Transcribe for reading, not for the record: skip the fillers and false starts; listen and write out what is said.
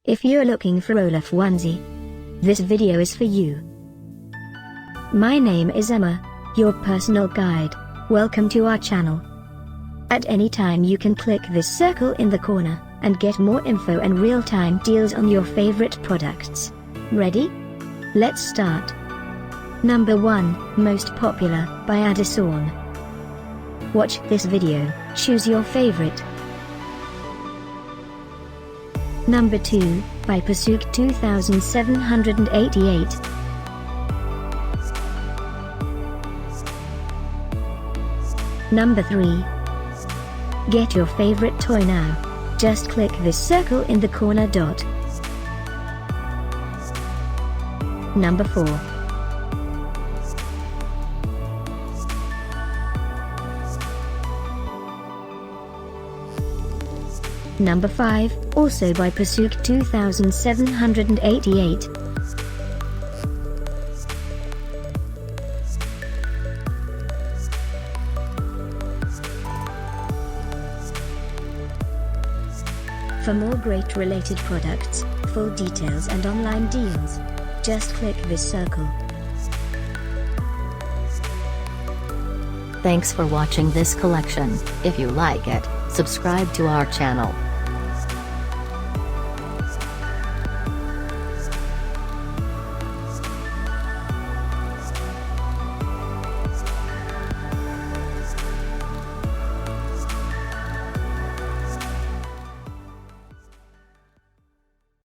If you're looking for Olaf Onsie, this video is for you. My name is Emma, your personal guide. Welcome to our channel. At any time you can click this circle in the corner, and get more info and real-time deals on your favorite products. Ready? Let's start. Number 1, Most Popular, by Addison. Watch this video, choose your favorite. Number 2, by Pursuit 2788. Number 3. Get your favorite toy now. Just click this circle in the corner dot. Number 4. Number 5, also by Pursuit 2788. For more great related products, full details and online deals, just click this circle. Thanks for watching this collection. If you like it, subscribe to our channel.